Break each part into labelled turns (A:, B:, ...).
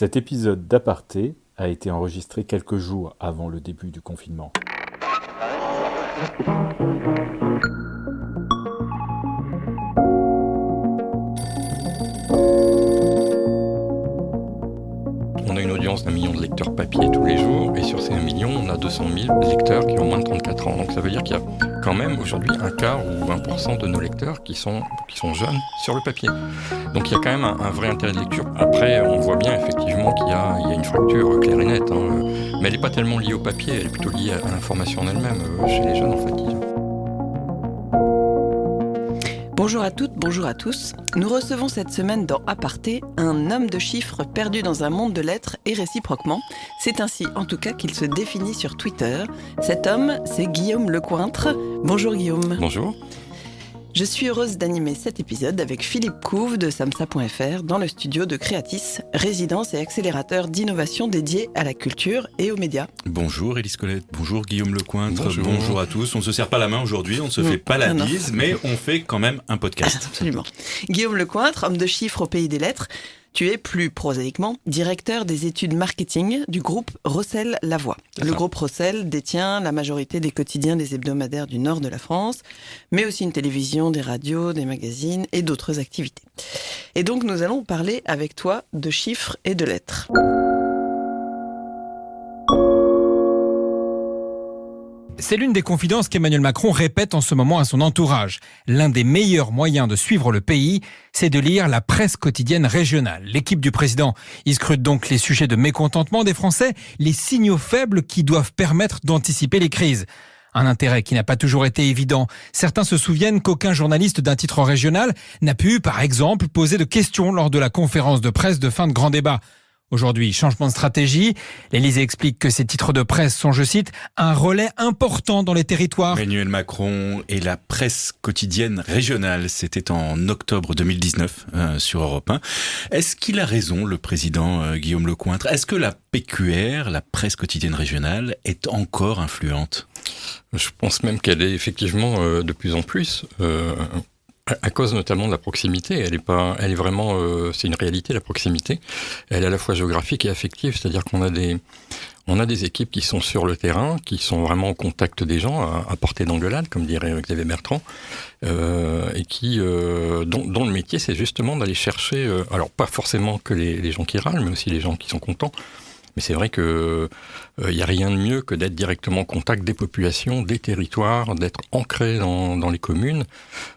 A: Cet épisode d'Aparté a été enregistré quelques jours avant le début du confinement.
B: On a une audience d'1 million de lecteurs papier tous les jours, et sur ces 1 million, on a 200 000 lecteurs qui ont moins de 34 ans. Donc ça veut dire qu'il y a quand même aujourd'hui un quart ou 20% de nos lecteurs qui sont jeunes sur le papier. Donc il y a quand même un vrai intérêt de lecture. Après, on voit bien effectivement qu'il y a une fracture claire et nette, mais elle n'est pas tellement liée au papier, elle est plutôt liée à l'information en elle-même, chez les jeunes en fait.
C: Bonjour à toutes, bonjour à tous. Nous recevons cette semaine dans Aparté un homme de chiffres perdu dans un monde de lettres et réciproquement. C'est ainsi en tout cas qu'il se définit sur Twitter. Cet homme, c'est Guillaume Lecointre. Bonjour Guillaume.
B: Bonjour.
C: Je suis heureuse d'animer cet épisode avec Philippe Couve de samsa.fr dans le studio de Creatis, résidence et accélérateur d'innovation dédié à la culture et aux médias.
D: Bonjour Élise Colette, bonjour Guillaume Lecointre,
B: bonjour
D: à tous. On ne se serre pas la main aujourd'hui, on ne se fait pas la bise, mais on fait quand même un podcast.
C: Absolument. Guillaume Lecointre, homme de chiffres au pays des lettres. Tu es plus prosaïquement directeur des études marketing du groupe Rossel Lavoie. Le groupe Rossel détient la majorité des quotidiens des hebdomadaires du nord de la France, mais aussi une télévision, des radios, des magazines et d'autres activités. Et donc nous allons parler avec toi de chiffres et de lettres.
E: C'est l'une des confidences qu'Emmanuel Macron répète en ce moment à son entourage. L'un des meilleurs moyens de suivre le pays, c'est de lire la presse quotidienne régionale. L'équipe du président y scrute donc les sujets de mécontentement des Français, les signaux faibles qui doivent permettre d'anticiper les crises. Un intérêt qui n'a pas toujours été évident. Certains se souviennent qu'aucun journaliste d'un titre régional n'a pu, par exemple, poser de questions lors de la conférence de presse de fin de grand débat. Aujourd'hui, changement de stratégie. L'Élysée explique que ces titres de presse sont, je cite, un relais important dans les territoires.
D: Emmanuel Macron et la presse quotidienne régionale, c'était en octobre 2019 sur Europe 1. Est-ce qu'il a raison, le président Guillaume Lecointre ? Est-ce que la PQR, la presse quotidienne régionale, est encore influente ?
B: Je pense même qu'elle est effectivement de plus en plus. À cause notamment de la proximité, elle est vraiment, c'est une réalité la proximité. Elle est à la fois géographique et affective, c'est-à-dire qu'on a des équipes qui sont sur le terrain, qui sont vraiment au contact des gens, à portée d'engueulade, comme dirait Xavier Bertrand, et dont le métier c'est justement d'aller chercher, alors pas forcément que les gens qui râlent, mais aussi les gens qui sont contents. Mais c'est vrai que y a rien de mieux que d'être directement en contact des populations, des territoires, d'être ancré dans les communes,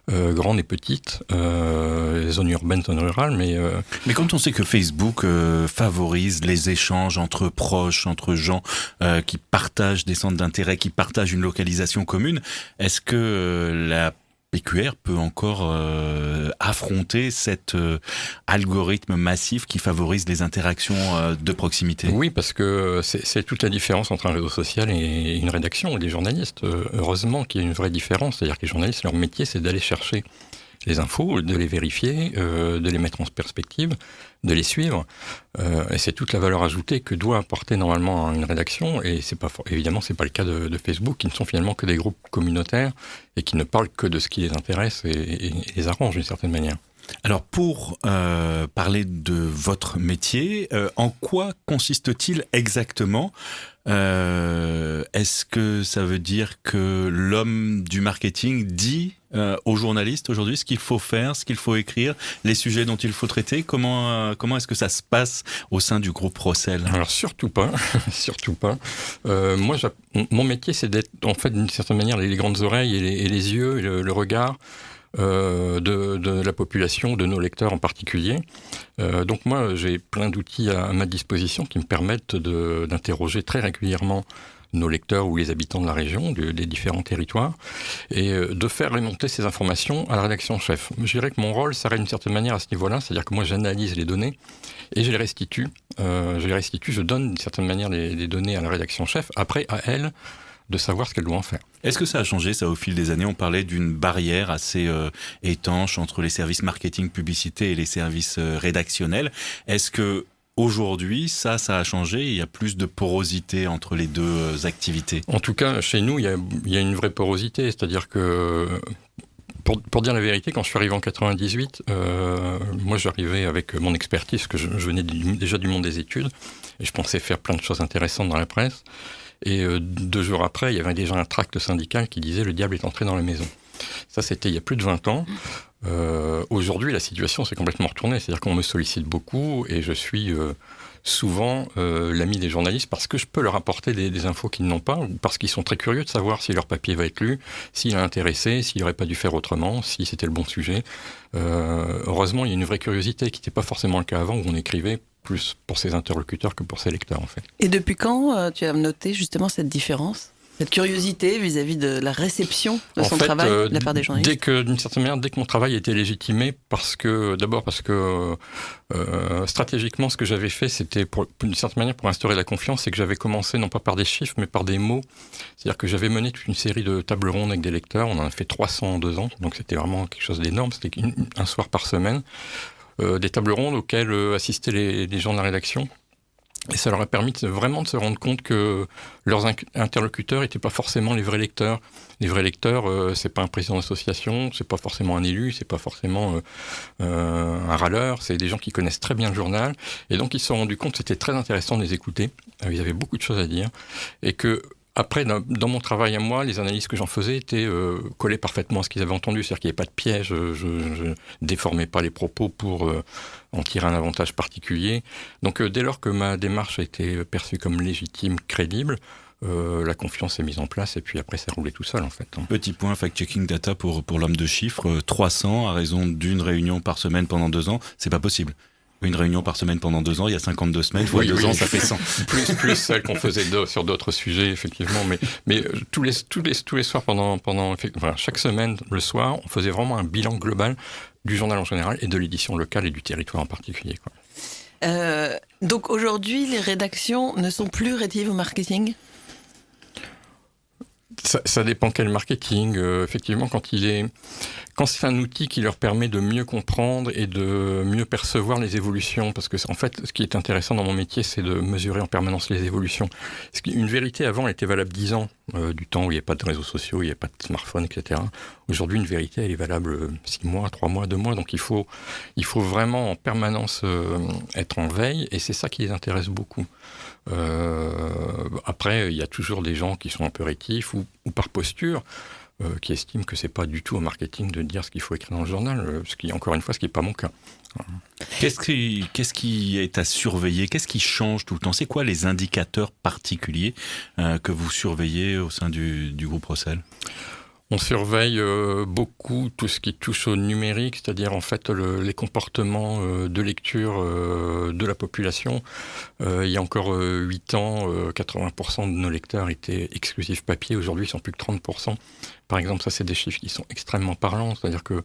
B: grandes et petites, zones urbaines, zones rurales.
D: Mais quand on sait que Facebook favorise les échanges entre proches, entre gens qui partagent des centres d'intérêt, qui partagent une localisation commune, est-ce que la PQR peut encore affronter cet algorithme massif qui favorise les interactions de proximité ?
B: Oui, parce que c'est toute la différence entre un réseau social et une rédaction, des journalistes. Heureusement qu'il y a une vraie différence, c'est-à-dire que les journalistes, leur métier, c'est d'aller chercher les infos, de les vérifier, de les mettre en perspective, de les suivre. Et c'est toute la valeur ajoutée que doit apporter normalement une rédaction. Et évidemment, c'est pas le cas de Facebook, qui ne sont finalement que des groupes communautaires et qui ne parlent que de ce qui les intéresse et les arrange d'une certaine manière.
D: Alors pour parler de votre métier, en quoi consiste-t-il exactement ? Est-ce que ça veut dire que l'homme du marketing dit aux journalistes aujourd'hui ce qu'il faut faire, ce qu'il faut écrire, les sujets dont il faut traiter ? Comment est-ce que ça se passe au sein du groupe Rossel ?
B: Alors surtout pas, surtout pas. Moi, mon métier, c'est d'être en fait d'une certaine manière les grandes oreilles et les yeux, et le regard de la population, de nos lecteurs en particulier. Donc moi, j'ai plein d'outils à ma disposition qui me permettent d'interroger très régulièrement nos lecteurs ou les habitants de la région, des différents territoires, et de faire remonter ces informations à la rédaction en chef. Je dirais que mon rôle s'arrête d'une certaine manière à ce niveau-là, c'est-à-dire que moi j'analyse les données et je les restitue. Je donne d'une certaine manière les données à la rédaction en chef, après à elle de savoir ce qu'elle doit en faire.
D: Est-ce que ça a changé, ça, au fil des années ? On parlait d'une barrière assez étanche entre les services marketing, publicité et les services rédactionnels. Est-ce que aujourd'hui, ça a changé, il y a plus de porosité entre les deux activités ?
B: En tout cas, chez nous, il y a une vraie porosité, c'est-à-dire que Pour dire la vérité, quand je suis arrivé en 98, moi j'arrivais avec mon expertise, que je venais déjà du monde des études, et je pensais faire plein de choses intéressantes dans la presse. Et 2 jours après, il y avait déjà un tract syndical qui disait « Le diable est entré dans la maison ». Ça, c'était il y a plus de 20 ans. Aujourd'hui, la situation s'est complètement retournée. C'est-à-dire qu'on me sollicite beaucoup et je suis souvent l'ami des journalistes parce que je peux leur apporter des infos qu'ils n'ont pas ou parce qu'ils sont très curieux de savoir si leur papier va être lu, s'il a intéressé, s'il n'aurait pas dû faire autrement, si c'était le bon sujet. Heureusement, il y a une vraie curiosité qui n'était pas forcément le cas avant où on écrivait plus pour ses interlocuteurs que pour ses lecteurs, en fait.
C: Et depuis quand tu as noté justement cette différence ? Cette curiosité vis-à-vis de la réception de son travail de la part des journalistes.
B: D'une certaine manière, dès que mon travail était légitimé, d'abord parce que stratégiquement, ce que j'avais fait, c'était d'une certaine manière pour instaurer la confiance, c'est que j'avais commencé non pas par des chiffres, mais par des mots. C'est-à-dire que j'avais mené toute une série de tables rondes avec des lecteurs. On en a fait 300 en 2 ans, donc c'était vraiment quelque chose d'énorme. C'était un soir par semaine. Des tables rondes auxquelles assistaient les gens de la rédaction. Et ça leur a permis vraiment de se rendre compte que leurs interlocuteurs n'étaient pas forcément les vrais lecteurs. Les vrais lecteurs, c'est pas un président d'association, c'est pas forcément un élu, c'est pas forcément un râleur, c'est des gens qui connaissent très bien le journal. Et donc ils se sont rendus compte que c'était très intéressant de les écouter. Ils avaient beaucoup de choses à dire. Et que après, dans mon travail à moi, les analyses que j'en faisais étaient collées parfaitement à ce qu'ils avaient entendu. C'est-à-dire qu'il n'y avait pas de piège, je déformais pas les propos pour en tirer un avantage particulier. Donc dès lors que ma démarche a été perçue comme légitime, crédible, la confiance est mise en place et puis après ça roulait tout seul en fait.
D: Petit point fact-checking data pour l'homme de chiffres, 300 à raison d'une réunion par semaine pendant 2 ans, c'est pas possible. Une réunion par semaine pendant 2 ans, il y a 52 semaines, fois 2 ans, ça fait 100.
B: Plus celle qu'on faisait sur d'autres sujets, effectivement. Mais tous les soirs, chaque semaine, le soir, on faisait vraiment un bilan global du journal en général et de l'édition locale et du territoire en particulier, quoi.
C: Donc aujourd'hui, les rédactions ne sont plus rétives au marketing ?
B: Ça dépend quel marketing. Effectivement, quand c'est un outil qui leur permet de mieux comprendre et de mieux percevoir les évolutions, parce que en fait, ce qui est intéressant dans mon métier, c'est de mesurer en permanence les évolutions. Une vérité avant, elle était valable 10 ans, du temps où il n'y avait pas de réseaux sociaux, il n'y avait pas de smartphone, etc. Aujourd'hui, une vérité, elle est valable 6 mois, 3 mois, 2 mois. Donc il faut vraiment en permanence être en veille, et c'est ça qui les intéresse beaucoup. Après, il y a toujours des gens qui sont un peu rétifs ou par posture, qui estiment que c'est pas du tout au marketing de dire ce qu'il faut écrire dans le journal, ce qui n'est pas mon cas.
D: Qu'est-ce qui est à surveiller ? Qu'est-ce qui change tout le temps ? C'est quoi les indicateurs particuliers que vous surveillez au sein du groupe Rossel ?
B: On surveille beaucoup tout ce qui touche au numérique, c'est-à-dire en fait les comportements de lecture de la population. Il y a encore 8 ans, 80% de nos lecteurs étaient exclusifs papier. Aujourd'hui, ils sont plus que 30%. Par exemple, ça, c'est des chiffres qui sont extrêmement parlants. C'est-à-dire que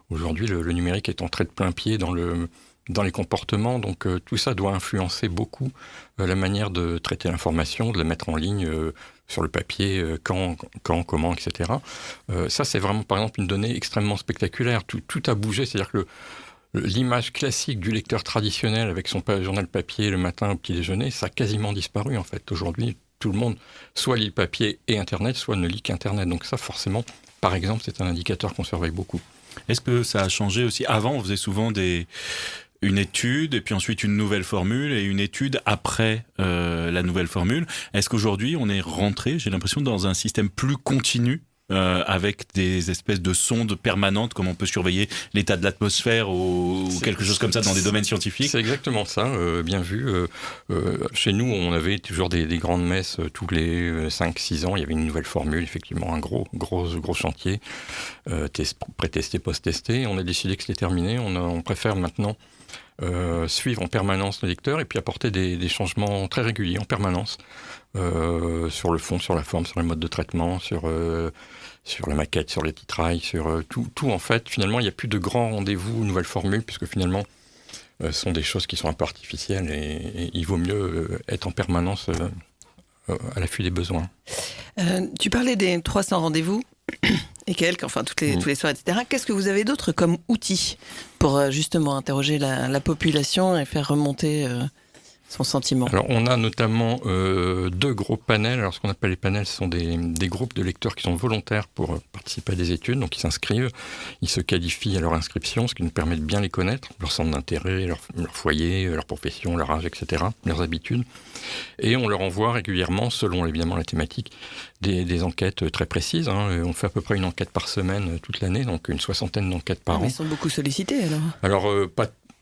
B: aujourd'hui, le numérique est entré de plein pied dans les comportements. Donc tout ça doit influencer beaucoup la manière de traiter l'information, de la mettre en ligne sur le papier, quand, comment, etc. Ça, c'est vraiment, par exemple, une donnée extrêmement spectaculaire. Tout a bougé, c'est-à-dire que l'image classique du lecteur traditionnel avec son journal papier le matin au petit déjeuner, ça a quasiment disparu, en fait. Aujourd'hui, tout le monde soit lit le papier et Internet, soit ne lit qu'Internet. Donc ça, forcément, par exemple, c'est un indicateur qu'on surveille beaucoup.
D: Est-ce que ça a changé aussi ? Avant, on faisait souvent une étude, et puis ensuite une nouvelle formule, et une étude après la nouvelle formule. Est-ce qu'aujourd'hui, on est rentré, j'ai l'impression, dans un système plus continu, avec des espèces de sondes permanentes, comme on peut surveiller l'état de l'atmosphère ou quelque chose comme ça dans des domaines scientifiques ?
B: C'est exactement ça, bien vu. Chez nous, on avait toujours des grandes messes tous les 5-6 ans. Il y avait une nouvelle formule, effectivement, un gros chantier, pré-testé, post-testé. On a décidé que c'était terminé. On préfère maintenant suivre en permanence le lecteur et puis apporter des changements très réguliers en permanence sur le fond, sur la forme, sur les modes de traitement, sur la maquette, sur les titrailles, sur tout en fait. Finalement, il n'y a plus de grands rendez-vous, nouvelles formules, puisque finalement, ce sont des choses qui sont un peu artificielles et il vaut mieux être en permanence à l'affût des besoins.
C: Tu parlais des 300 rendez-vous et quelques, enfin tous les soirs, etc. Qu'est-ce que vous avez d'autre comme outils pour justement interroger la population et faire remonter son sentiment?
B: Alors, on a notamment 2 gros panels. Alors, ce qu'on appelle les panels, ce sont des groupes de lecteurs qui sont volontaires pour participer à des études. Donc, ils s'inscrivent, ils se qualifient à leur inscription, ce qui nous permet de bien les connaître, leur centre d'intérêt, leur foyer, leur profession, leur âge, etc., leurs habitudes. Et on leur envoie régulièrement, selon évidemment la thématique, des enquêtes très précises. On fait à peu près une enquête par semaine toute l'année, donc une 60aine d'enquêtes par an.
C: Ils sont beaucoup sollicités alors.
B: Alors,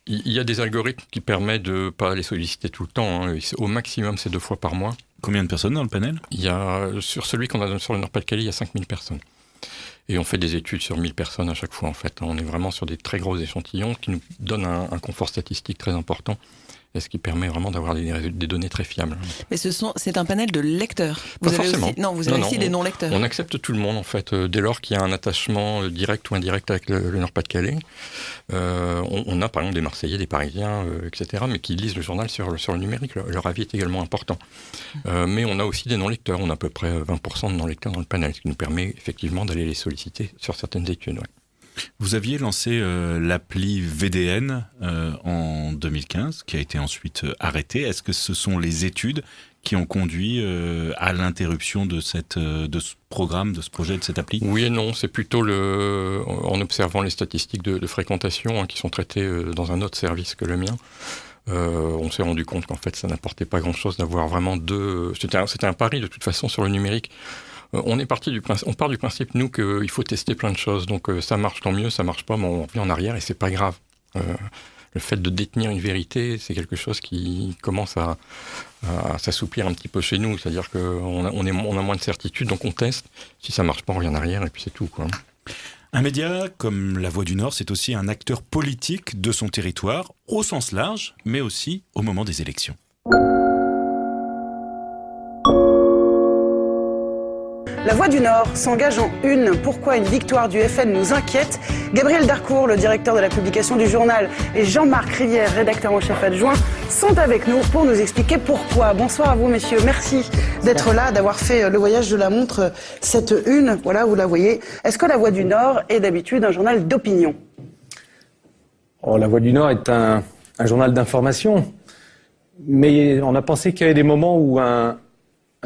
B: il y a des algorithmes qui permettent de ne pas les solliciter tout le temps. Au maximum, c'est 2 fois par mois.
D: Combien de personnes dans le panel ?
B: Il y a, sur celui qu'on a sur le Nord-Pas-de-Calais, il y a 5000 personnes. Et on fait des études sur 1000 personnes à chaque fois, en fait. On est vraiment sur des très gros échantillons qui nous donnent un confort statistique très important. Et ce qui permet vraiment d'avoir des données très fiables.
C: Mais c'est un panel de lecteurs.
B: Pas forcément.
C: Vous avez aussi des non-lecteurs.
B: On accepte tout le monde, en fait, dès lors qu'il y a un attachement direct ou indirect avec le Nord-Pas-de-Calais. On a par exemple des Marseillais, des Parisiens, etc., mais qui lisent le journal sur le numérique. Leur avis est également important. Mais on a aussi des non-lecteurs. On a à peu près 20% de non-lecteurs dans le panel, ce qui nous permet effectivement d'aller les solliciter sur certaines études. Ouais.
D: Vous aviez lancé l'appli VDN en 2015, qui a été ensuite arrêtée. Est-ce que ce sont les études qui ont conduit à l'interruption de ce programme, de ce projet, de cette appli ?
B: Oui et non, c'est plutôt en observant les statistiques de fréquentation qui sont traitées dans un autre service que le mien. On s'est rendu compte qu'en fait ça n'apportait pas grand-chose d'avoir vraiment C'était un pari de toute façon sur le numérique. On part du principe, nous, qu'il faut tester plein de choses. Donc ça marche, tant mieux, ça marche pas, mais on revient en arrière et c'est pas grave. Le fait de détenir une vérité, c'est quelque chose qui commence à s'assouplir un petit peu chez nous. C'est-à-dire qu'on a moins de certitude, donc on teste. Si ça marche pas, on revient en arrière et puis c'est tout, quoi.
D: Un média comme La Voix du Nord, c'est aussi un acteur politique de son territoire, au sens large, mais aussi au moment des élections.
F: La Voix du Nord s'engage en une. Pourquoi une victoire du FN nous inquiète ? Gabriel Darcourt, le directeur de la publication du journal, et Jean-Marc Rivière, rédacteur en chef adjoint, sont avec nous pour nous expliquer pourquoi. Bonsoir à vous, messieurs. Merci d'être là, d'avoir fait le voyage de la montre, cette une. Voilà, vous la voyez. Est-ce que La Voix du Nord est d'habitude un journal d'opinion ?
G: La Voix du Nord est un journal d'information. Mais on a pensé qu'il y avait des moments où un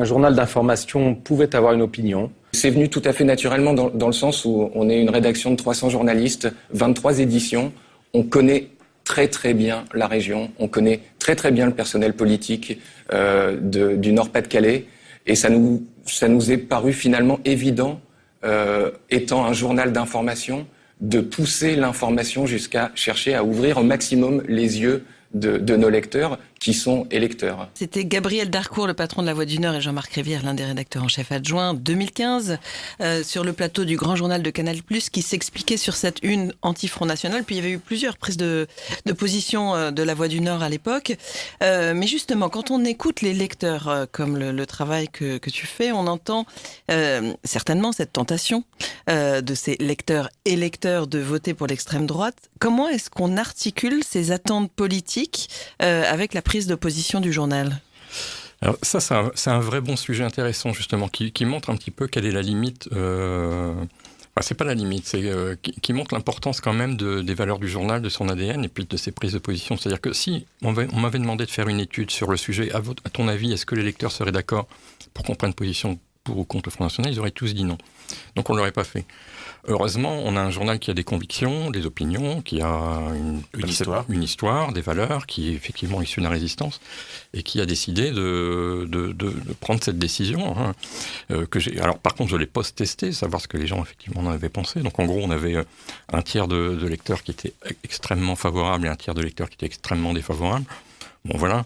G: journal d'information pouvait avoir une opinion.
H: C'est venu tout à fait naturellement dans le sens où on est une rédaction de 300 journalistes, 23 éditions. On connaît très très bien la région, on connaît très très bien le personnel politique du Nord-Pas-de-Calais. Et ça nous est paru finalement évident, étant un journal d'information, de pousser l'information jusqu'à chercher à ouvrir au maximum les yeux de nos lecteurs qui sont électeurs.
C: C'était Gabriel Darcourt, le patron de La Voix du Nord, et Jean-Marc Rivière, l'un des rédacteurs en chef adjoint, 2015, sur le plateau du Grand Journal de Canal+, qui s'expliquait sur cette une anti-Front National. Puis il y avait eu plusieurs prises de position de La Voix du Nord à l'époque. Mais justement, quand on écoute les lecteurs, comme le travail que tu fais, on entend certainement cette tentation de ces lecteurs et lecteurs de voter pour l'extrême droite. Comment est-ce qu'on articule ces attentes politiques avec la prise de position du journal ?
B: Alors ça, c'est un vrai bon sujet intéressant, justement, qui montre un petit peu quelle est la limite. C'est pas la limite, c'est qui montre l'importance quand même des valeurs du journal, de son ADN et puis de ses prises de position. C'est-à-dire que si on m'avait demandé de faire une étude sur le sujet, à ton avis, est-ce que les lecteurs seraient d'accord pour qu'on prenne position pour ou contre le Front National, ils auraient tous dit non. Donc on ne l'aurait pas fait. Heureusement, on a un journal qui a des convictions, des opinions, qui a une histoire, des valeurs, qui est effectivement issue de la résistance, et qui a décidé de prendre cette décision. Alors par contre, je l'ai post-testé, savoir ce que les gens effectivement en avaient pensé. Donc en gros, on avait un tiers de lecteurs qui étaient extrêmement favorables et un tiers de lecteurs qui étaient extrêmement défavorables. Bon voilà,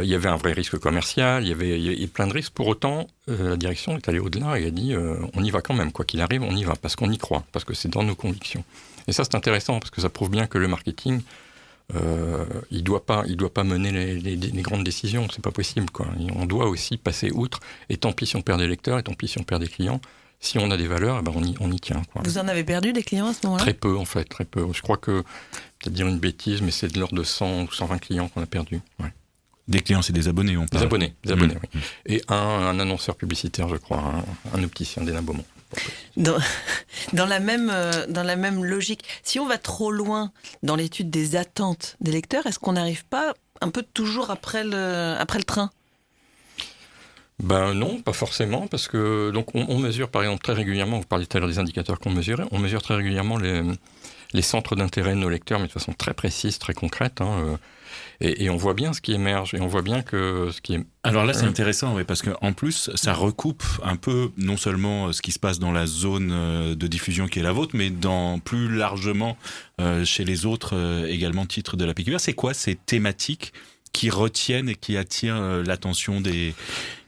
B: il y avait un vrai risque commercial, il y avait plein de risques. Pour autant, la direction est allée au-delà et a dit on y va quand même, quoi qu'il arrive, on y va, parce qu'on y croit, parce que c'est dans nos convictions. Et ça, c'est intéressant, parce que ça prouve bien que le marketing, il doit pas mener les grandes décisions, c'est pas possible, quoi. On doit aussi passer outre, et tant pis si on perd des lecteurs, et tant pis si on perd des clients. Si on a des valeurs, on y tient, quoi.
C: Vous en avez perdu des clients à ce moment-là ?
B: Très peu, en fait, très peu. Je crois que, peut-être dire une bêtise, mais c'est de l'ordre de 100 ou 120 clients qu'on a perdus. Ouais.
D: Des clients, c'est des abonnés, on parle.
B: Des abonnés, oui. Et un annonceur publicitaire, je crois, un opticien d'Hénin Beaumont.
C: Dans la même logique, si on va trop loin dans l'étude des attentes des lecteurs, est-ce qu'on n'arrive pas un peu toujours après le train ?
B: Ben non, pas forcément, parce que donc on mesure par exemple très régulièrement, vous parliez tout à l'heure des indicateurs qu'on mesurait, on mesure très régulièrement les centres d'intérêt de nos lecteurs, mais de façon très précise, très concrète, et on voit bien ce qui émerge, et on voit bien que ce qui est...
D: Alors là, c'est intéressant, oui, parce qu'en plus, ça recoupe un peu, non seulement ce qui se passe dans la zone de diffusion qui est la vôtre, mais plus largement chez les autres également titres de la PQR. C'est quoi ces thématiques qui retiennent et qui attirent l'attention des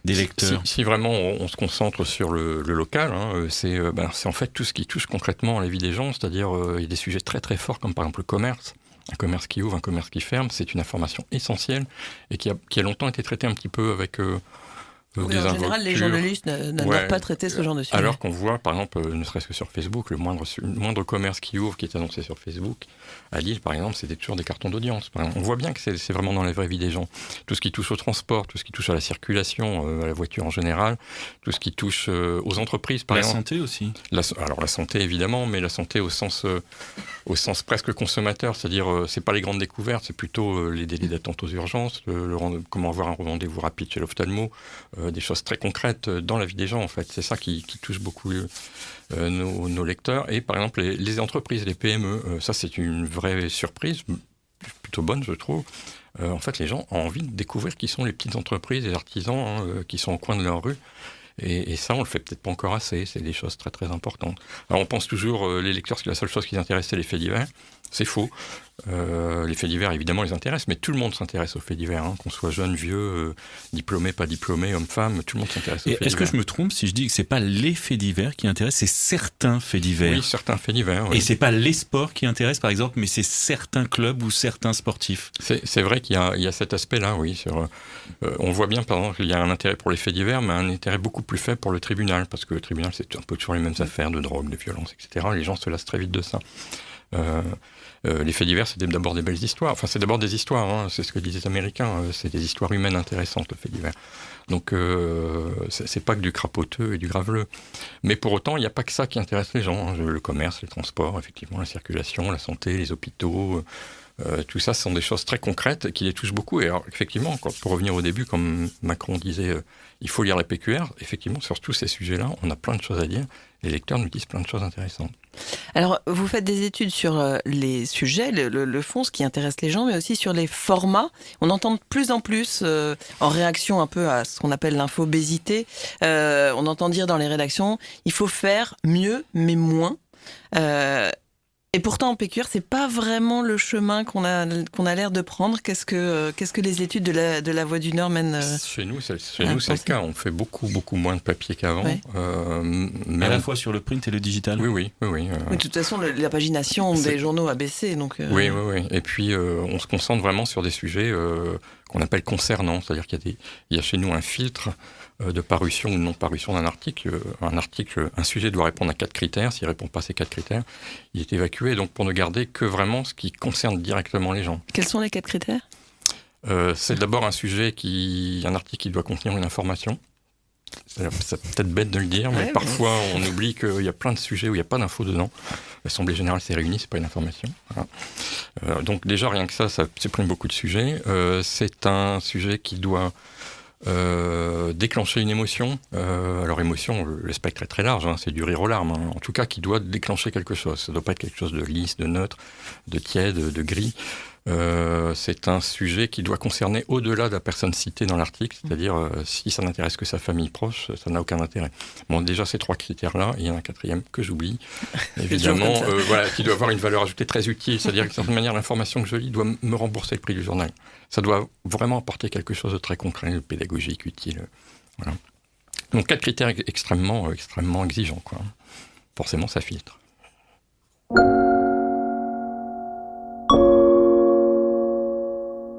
D: lecteurs?
B: Si vraiment on se concentre sur le local, c'est en fait tout ce qui touche concrètement à la vie des gens, c'est-à-dire il y a des sujets très très forts comme par exemple le commerce. Un commerce qui ouvre, un commerce qui ferme, c'est une information essentielle et qui a longtemps été traitée un petit peu avec des involtures.
C: En général, les journalistes n'adorent pas traiter ce genre de sujet.
B: Alors qu'on voit, par exemple, ne serait-ce que sur Facebook, le moindre commerce qui ouvre, qui est annoncé sur Facebook, à Lille, par exemple, c'était toujours des cartons d'audience. On voit bien que c'est vraiment dans la vraie vie des gens. Tout ce qui touche au transport, tout ce qui touche à la circulation, à la voiture en général, tout ce qui touche aux entreprises, par exemple.
D: La santé aussi.
B: Alors la santé, évidemment, mais la santé au sens presque consommateur, c'est-à-dire c'est pas les grandes découvertes, c'est plutôt les délais d'attente aux urgences, comment avoir un rendez-vous rapide chez l'ophtalmo, des choses très concrètes dans la vie des gens, en fait. C'est ça qui touche beaucoup nos lecteurs. Et par exemple, les entreprises, les PME, ça c'est une vraie surprise, plutôt bonne, je trouve. En fait, les gens ont envie de découvrir qui sont les petites entreprises, les artisans qui sont au coin de leur rue. Et ça, on le fait peut-être pas encore assez. C'est des choses très très importantes. Alors, on pense toujours, les lecteurs, que la seule chose qui les intéresse, c'est les faits divers. C'est faux. Les faits divers, évidemment, les intéressent, mais tout le monde s'intéresse aux faits divers. Qu'on soit jeune, vieux, diplômé, pas diplômé, homme, femme, tout le monde s'intéresse aux faits divers.
D: Est-ce que je me trompe si je dis que c'est pas les faits divers qui intéressent, c'est certains faits divers?
B: Oui, certains faits divers. Oui.
D: Et c'est pas les sports qui intéressent, par exemple, mais c'est certains clubs ou certains sportifs.
B: C'est vrai qu'il y a cet aspect-là, oui. On voit bien, par exemple, qu'il y a un intérêt pour les faits divers, mais un intérêt beaucoup plus faible pour le tribunal, parce que le tribunal, c'est un peu toujours les mêmes affaires de drogue, de violence, etc. Les gens se lassent très vite de ça. Les faits divers, c'est d'abord des belles histoires. Enfin, c'est d'abord des histoires, c'est ce que disent les Américains. C'est des histoires humaines intéressantes, le fait divers. Donc, c'est pas que du crapoteux et du graveleux. Mais pour autant, il n'y a pas que ça qui intéresse les gens. Le commerce, les transports, effectivement, la circulation, la santé, les hôpitaux... tout ça, ce sont des choses très concrètes qui les touchent beaucoup. Et alors, effectivement, pour revenir au début, comme Macron disait, il faut lire la PQR. Effectivement, sur tous ces sujets-là, on a plein de choses à dire. Les lecteurs nous disent plein de choses intéressantes.
C: Alors, vous faites des études sur les sujets, le fond, ce qui intéresse les gens, mais aussi sur les formats. On entend de plus en plus, en réaction un peu à ce qu'on appelle l'infobésité, on entend dire dans les rédactions, il faut faire mieux, mais moins. Et pourtant, en PQR, c'est pas vraiment le chemin qu'on a l'air de prendre. Qu'est-ce que les études de la Voix du Nord mènent
B: Chez nous, c'est le cas. On fait beaucoup moins de papier qu'avant.
C: Ouais.
D: Mais à la fois sur le print et le digital.
B: Oui.
C: De toute façon, la pagination des journaux a baissé. Donc,
B: Oui. Et puis, on se concentre vraiment sur des sujets qu'on appelle concernants. C'est-à-dire qu'il y a chez nous un filtre de parution ou de non-parution d'un article. Un sujet doit répondre à 4 critères. S'il ne répond pas à ces 4 critères, il est évacué. Donc, pour ne garder que vraiment ce qui concerne directement les gens.
C: Quels sont les 4 critères ?
B: C'est d'abord un article qui doit contenir une information. C'est peut-être bête de le dire, mais parfois on oublie qu'il y a plein de sujets où il n'y a pas d'infos dedans. L'Assemblée Générale s'est réunie, c'est pas une information. Voilà. Donc déjà, rien que ça supprime beaucoup de sujets. C'est un sujet qui doit déclencher une émotion. Alors émotion, le spectre est très large, c'est du rire aux larmes. En tout cas, qui doit déclencher quelque chose. Ça ne doit pas être quelque chose de lisse, de neutre, de tiède, de gris. C'est un sujet qui doit concerner au-delà de la personne citée dans l'article, c'est-à-dire si ça n'intéresse que sa famille proche, ça n'a aucun intérêt. Bon, déjà ces 3 critères-là, il y en a un 4e que j'oublie, évidemment, qui doit avoir une valeur ajoutée très utile, c'est-à-dire que d'une certaine manière, l'information que je lis doit me rembourser le prix du journal. Ça doit vraiment apporter quelque chose de très concret, pédagogique, utile. Voilà. Donc 4 critères extrêmement exigeants, quoi. Forcément, ça filtre.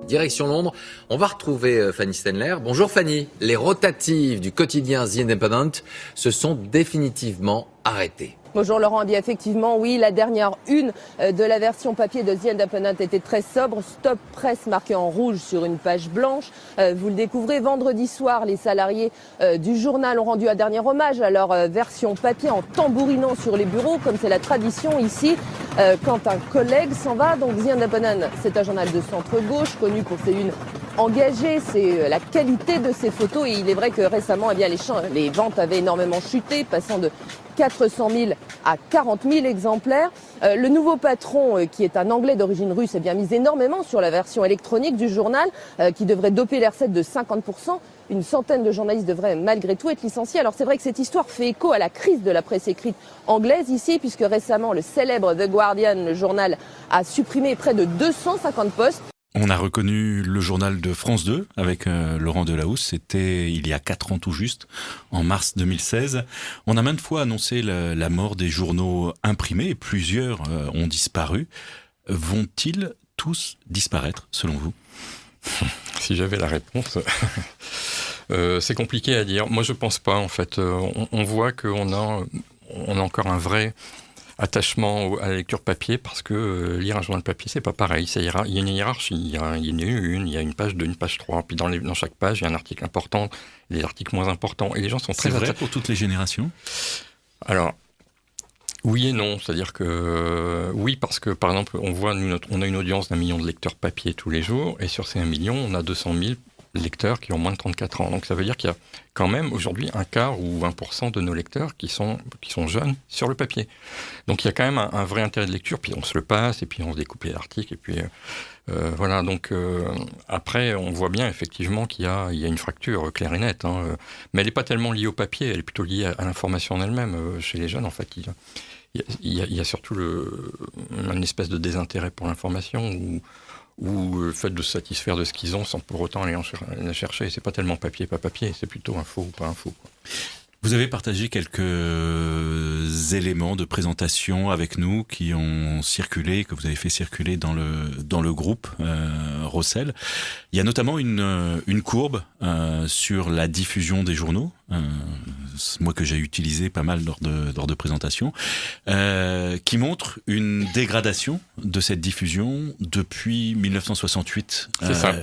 I: Direction Londres, on va retrouver Fanny Stenler. Bonjour Fanny, les rotatives du quotidien The Independent se sont définitivement arrêtées.
J: Bonjour Laurent, bien effectivement, oui, la dernière une de la version papier de The Independent était très sobre. Stop presse marqué en rouge sur une page blanche. Vous le découvrez, vendredi soir, les salariés du journal ont rendu un dernier hommage à leur version papier en tambourinant sur les bureaux, comme c'est la tradition ici. quand un collègue s'en va. Donc The Independent, c'est un journal de centre-gauche, connu pour ses unes engagées, c'est la qualité de ses photos. Et il est vrai que récemment, eh bien, les ventes avaient énormément chuté, passant de 400 000 à 40 000 exemplaires. Le nouveau patron, qui est un Anglais d'origine russe, eh bien, mise énormément sur la version électronique du journal, qui devrait doper les recettes de 50%. Une centaine de journalistes devraient malgré tout être licenciés. Alors c'est vrai que cette histoire fait écho à la crise de la presse écrite anglaise ici, puisque récemment le célèbre The Guardian, le journal, a supprimé près de 250 postes.
D: On a reconnu le journal de France 2 avec Laurent Delahousse, c'était il y a 4 ans tout juste, en mars 2016. On a maintes fois annoncé la mort des journaux imprimés et plusieurs ont disparu. Vont-ils tous disparaître selon vous ?
B: Si j'avais la réponse, c'est compliqué à dire. Moi, je pense pas. En fait, on voit qu'on a encore un vrai attachement à la lecture papier parce que lire un journal papier, c'est pas pareil. Il y a une hiérarchie. Il y a une page 2, une page 3. Puis dans chaque page, il y a un article important, des articles moins importants. Et les gens sont très
D: attachés. C'est vrai pour toutes les générations ?
B: Alors, oui et non, c'est-à-dire que oui, parce que par exemple, on a une audience d'1 million de lecteurs papier tous les jours, et sur ces 1 million, on a 200 000 lecteurs qui ont moins de 34 ans. Donc ça veut dire qu'il y a quand même aujourd'hui un quart ou 20% de nos lecteurs qui sont jeunes sur le papier. Donc il y a quand même un vrai intérêt de lecture, puis on se le passe, et puis on se découpe les articles, et puis voilà. Donc après, on voit bien effectivement qu'il y a une fracture claire et nette, hein, mais elle n'est pas tellement liée au papier, elle est plutôt liée à l'information en elle-même. Chez les jeunes, en fait, il y a surtout une espèce de désintérêt pour l'information ou le fait de se satisfaire de ce qu'ils ont sans pour autant aller la chercher. C'est pas tellement papier, pas papier, c'est plutôt info ou pas info, quoi.
D: Vous avez partagé quelques éléments de présentation avec nous qui ont circulé, que vous avez fait circuler dans le groupe Rossel. Il y a notamment une courbe sur la diffusion des journaux, moi que j'ai utilisé pas mal lors de présentation, qui montre une dégradation de cette diffusion depuis 1968,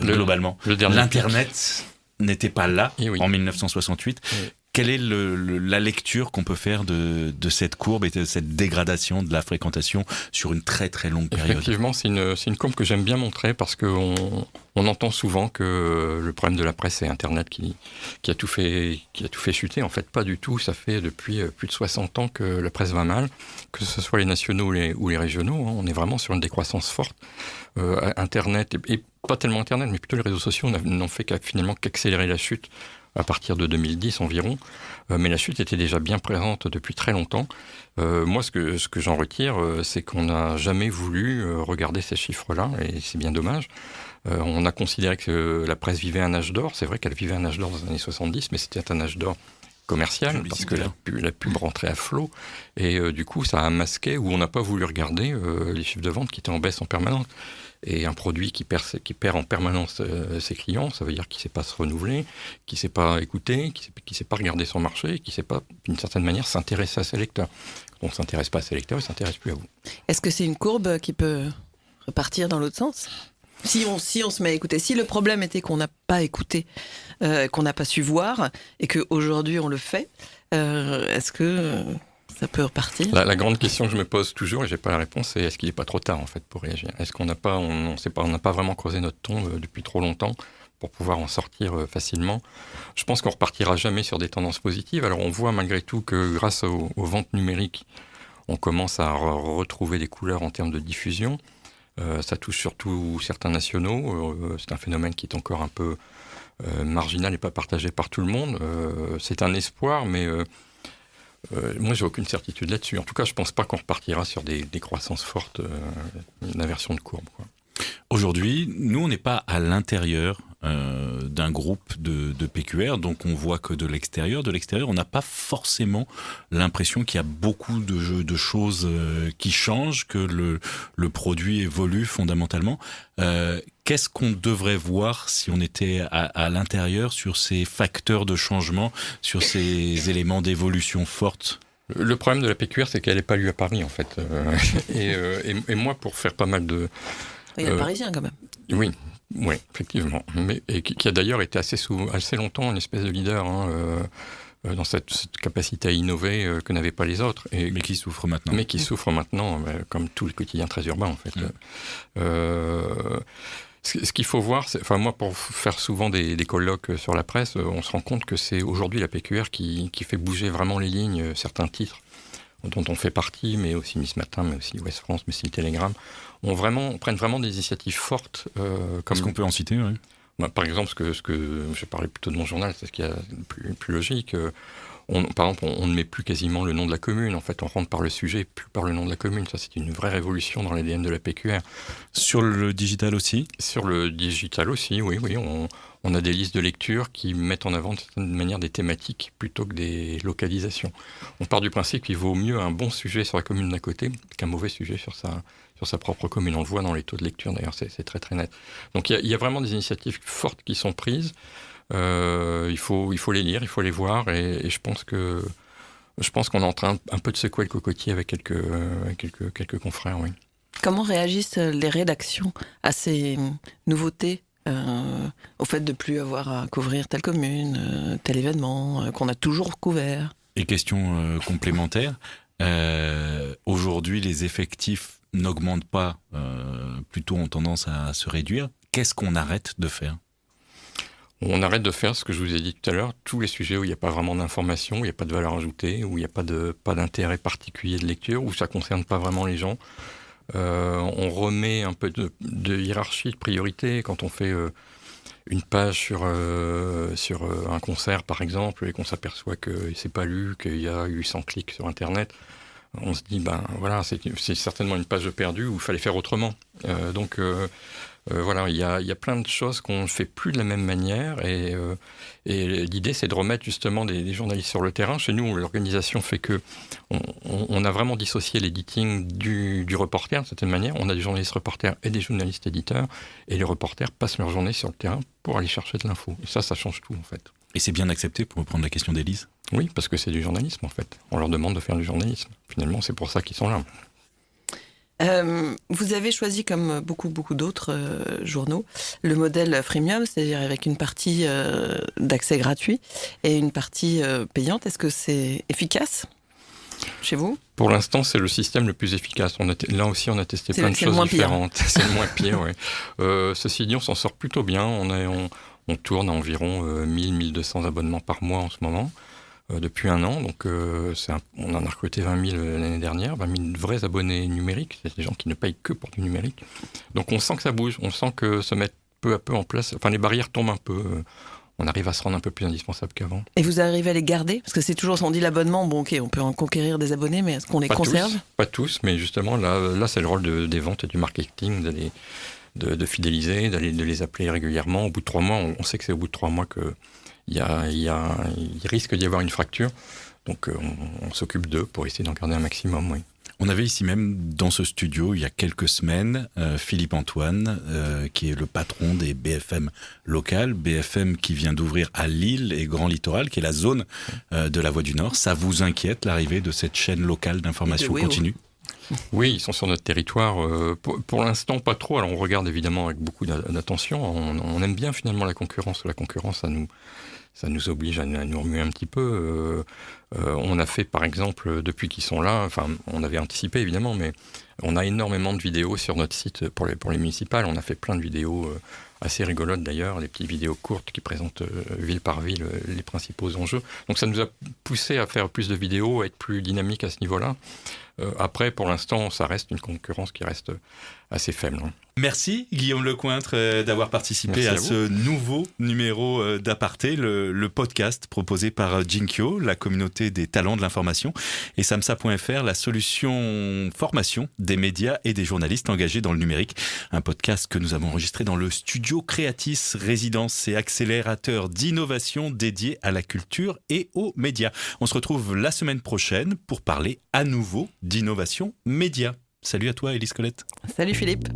D: globalement. L'Internet n'était pas là en 1968. Oui. Quelle est la lecture qu'on peut faire de cette courbe et de cette dégradation de la fréquentation sur une très très longue période ?
B: Effectivement, c'est une courbe que j'aime bien montrer parce qu'on entend souvent que le problème de la presse, c'est Internet qui a tout fait chuter. En fait, pas du tout. Ça fait depuis plus de 60 ans que la presse va mal, que ce soit les nationaux ou les régionaux. On est vraiment sur une décroissance forte. Internet, et pas tellement Internet, mais plutôt les réseaux sociaux n'ont fait qu'accélérer la chute à partir de 2010 environ, mais la chute était déjà bien présente depuis très longtemps. Moi, ce que j'en retire, c'est qu'on n'a jamais voulu regarder ces chiffres-là, et c'est bien dommage. On a considéré que la presse vivait un âge d'or. C'est vrai qu'elle vivait un âge d'or dans les années 70, mais c'était un âge d'or commercial, parce que la pub rentrait à flot, et du coup, ça a masqué, ou on n'a pas voulu regarder les chiffres de vente qui étaient en baisse en permanence. Et un produit qui perd en permanence ses clients, ça veut dire qu'il ne sait pas se renouveler, qu'il ne sait pas écouter, qu'il ne sait pas regarder son marché, qu'il ne sait pas, d'une certaine manière, s'intéresser à ses lecteurs. Quand on ne s'intéresse pas à ses lecteurs, il ne s'intéresse plus à vous.
C: Est-ce que c'est une courbe qui peut repartir dans l'autre sens ? Si on se met à écouter, si le problème était qu'on n'a pas écouté, qu'on n'a pas su voir, et qu'aujourd'hui on le fait, est-ce que ça peut repartir ?
B: La grande question que je me pose toujours, et j'ai pas la réponse, c'est est-ce qu'il n'est pas trop tard en fait pour réagir ? Est-ce qu'on n'a pas, on n'a pas vraiment creusé notre tombe depuis trop longtemps pour pouvoir en sortir facilement ? Je pense qu'on repartira jamais sur des tendances positives. Alors on voit malgré tout que grâce aux ventes numériques, on commence à retrouver des couleurs en termes de diffusion. Ça touche surtout certains nationaux. C'est un phénomène qui est encore un peu marginal et pas partagé par tout le monde. C'est un espoir, mais moi, j'ai aucune certitude là-dessus. En tout cas, je pense pas qu'on repartira sur des croissances fortes, d'inversion de courbe, quoi.
D: Aujourd'hui, nous, on n'est pas à l'intérieur d'un groupe de PQR, donc on voit que de l'extérieur. De l'extérieur, on n'a pas forcément l'impression qu'il y a beaucoup de choses qui changent, que le produit évolue fondamentalement. Qu'est-ce qu'on devrait voir si on était à l'intérieur sur ces facteurs de changement, sur ces éléments d'évolution forte ?
B: Le problème de la PQR, c'est qu'elle n'est pas lue à Paris, en fait. Et moi, pour faire pas mal de...
C: Il y a le Parisien, quand même.
B: Oui, effectivement. Et qui a d'ailleurs été assez longtemps une espèce de leader. dans cette capacité à innover que n'avaient pas les autres.
D: Mais qui souffrent maintenant.
B: Mais qui souffrent maintenant, comme tous les quotidiens très urbains, en fait. Ce qu'il faut voir, moi, pour faire souvent des colloques sur la presse, on se rend compte que c'est aujourd'hui la PQR qui fait bouger vraiment les lignes, certains titres dont on fait partie, mais aussi Miss Matin, mais aussi Ouest France, mais aussi le Télégramme, prennent vraiment des initiatives fortes.
D: Est-ce qu'on peut en citer, oui.
B: Par exemple, ce que je parlais plutôt de mon journal, c'est ce qui est plus logique. Par exemple, on ne met plus quasiment le nom de la commune. En fait, on rentre par le sujet, plus par le nom de la commune. Ça, c'est une vraie révolution dans l'ADN de la PQR.
D: Sur le digital aussi ?
B: Sur le digital aussi, oui. On a des listes de lecture qui mettent en avant de certaine manière des thématiques plutôt que des localisations. On part du principe qu'il vaut mieux un bon sujet sur la commune d'à côté qu'un mauvais sujet sur sa propre commune. On le voit dans les taux de lecture, d'ailleurs, c'est très très net. Donc il y a vraiment des initiatives fortes qui sont prises. Il faut les lire, il faut les voir, et je pense qu'on est en train un peu de secouer le cocotier avec quelques confrères, oui.
C: Comment réagissent les rédactions à ces nouveautés, au fait de ne plus avoir à couvrir telle commune, tel événement, qu'on a toujours couvert ?
D: Et question complémentaire, aujourd'hui les effectifs n'augmentent pas, plutôt ont tendance à se réduire. Qu'est-ce qu'on arrête de faire ?
B: On arrête de faire ce que je vous ai dit tout à l'heure, tous les sujets où il n'y a pas vraiment d'information, où il n'y a pas de valeur ajoutée, où il n'y a pas d'intérêt particulier de lecture, où ça ne concerne pas vraiment les gens. On remet un peu de hiérarchie, de priorité. Quand on fait une page sur un concert, par exemple, et qu'on s'aperçoit que c'est pas lu, qu'il y a 800 clics sur Internet, on se dit, c'est certainement une page perdue où il fallait faire autrement. Voilà, il y a plein de choses qu'on ne fait plus de la même manière, et l'idée, c'est de remettre justement des journalistes sur le terrain. Chez nous, l'organisation fait que on a vraiment dissocié l'editing du reporter, de certaine manière. On a des journalistes reporters et des journalistes éditeurs, et les reporters passent leur journée sur le terrain pour aller chercher de l'info. Et ça change tout, en fait.
D: Et c'est bien accepté, pour reprendre la question d'Élise ?
B: Oui, parce que c'est du journalisme, en fait. On leur demande de faire du journalisme. Finalement, c'est pour ça qu'ils sont là.
C: Vous avez choisi, comme beaucoup d'autres journaux, le modèle freemium, c'est-à-dire avec une partie d'accès gratuit et une partie payante. Est-ce que c'est efficace chez vous ?
B: Pour l'instant, c'est le système le plus efficace. Là aussi, on a testé plein de choses différentes. C'est le moins pire, oui. Ceci dit, on s'en sort plutôt bien. On tourne à environ 1000-1200 abonnements par mois en ce moment. Depuis un an, donc on en a recruté 20 000 l'année dernière, 20 000 vrais abonnés numériques, c'est des gens qui ne payent que pour du numérique. Donc on sent que ça bouge, on sent que se met peu à peu en place, les barrières tombent un peu, on arrive à se rendre un peu plus indispensable qu'avant.
C: Et vous arrivez à les garder ? Parce que c'est toujours, on dit l'abonnement, bon ok, on peut en conquérir des abonnés, mais est-ce qu'on les conserve ?
B: Pas tous, mais justement là c'est le rôle des ventes et du marketing, de fidéliser, de les appeler régulièrement. Au bout de 3 mois, on sait que c'est au bout de 3 mois que il risque d'y avoir une fracture, donc on s'occupe d'eux pour essayer d'en garder un maximum, oui.
D: On avait ici même dans ce studio il y a quelques semaines Philippe Antoine qui est le patron des BFM locales, BFM qui vient d'ouvrir à Lille et Grand Littoral, qui est la zone de la Voie du Nord. Ça vous inquiète l'arrivée de cette chaîne locale d'information continue ?
B: Oui, ils sont sur notre territoire. Pour l'instant, pas trop. Alors on regarde évidemment avec beaucoup d'attention. On aime bien finalement la concurrence. La concurrence, ça nous oblige à nous remuer un petit peu. On a fait, par exemple, depuis qu'ils sont là, on avait anticipé évidemment, mais on a énormément de vidéos sur notre site pour les municipales. On a fait plein de vidéos assez rigolotes d'ailleurs, des petites vidéos courtes qui présentent ville par ville les principaux enjeux. Donc ça nous a poussé à faire plus de vidéos, à être plus dynamique à ce niveau-là. Après, pour l'instant, ça reste une concurrence qui reste assez faible.
D: Merci Guillaume Lecointre d'avoir participé à ce nouveau numéro d'Aparté, le podcast proposé par Jinkyo, la communauté des talents de l'information, et samsa.fr, la solution formation des médias et des journalistes engagés dans le numérique. Un podcast que nous avons enregistré dans le studio Creatis, résidence et accélérateur d'innovation dédié à la culture et aux médias. On se retrouve la semaine prochaine pour parler à nouveau d'innovation média. Salut à toi Élise Colette.
C: Salut Philippe.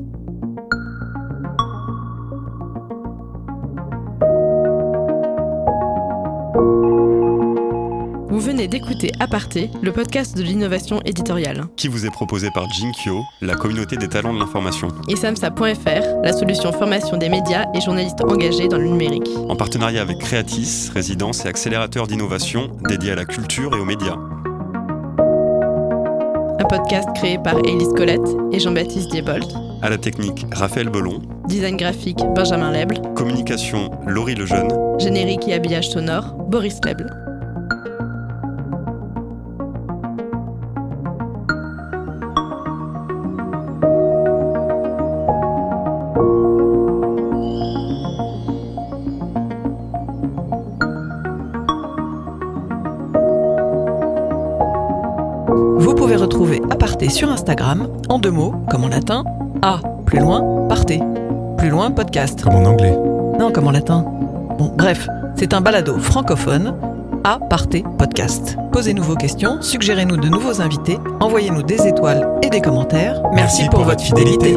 K: Vous venez d'écouter Aparté, le podcast de l'innovation éditoriale.
L: Qui vous est proposé par Jinkyo, la communauté des talents de l'information.
K: Et Samsa.fr, la solution formation des médias et journalistes engagés dans le numérique.
L: En partenariat avec Creatis, résidence et accélérateur d'innovation dédié à la culture et aux médias.
K: Un podcast créé par Élise Colette et Jean-Baptiste Diebold.
L: À la technique, Raphaël Belon.
K: Design graphique, Benjamin Leble.
L: Communication, Laurie Lejeune.
K: Générique et habillage sonore, Boris Leble.
C: Vous pouvez retrouver Aparté sur Instagram, en 2 mots, comme en latin, A, plus loin, Parté. Plus loin, podcast.
M: Comme en anglais.
C: Non, comme en latin. Bon, bref, c'est un balado francophone, Aparté podcast. Posez-nous vos questions, suggérez-nous de nouveaux invités, envoyez-nous des étoiles et des commentaires. Merci pour votre fidélité.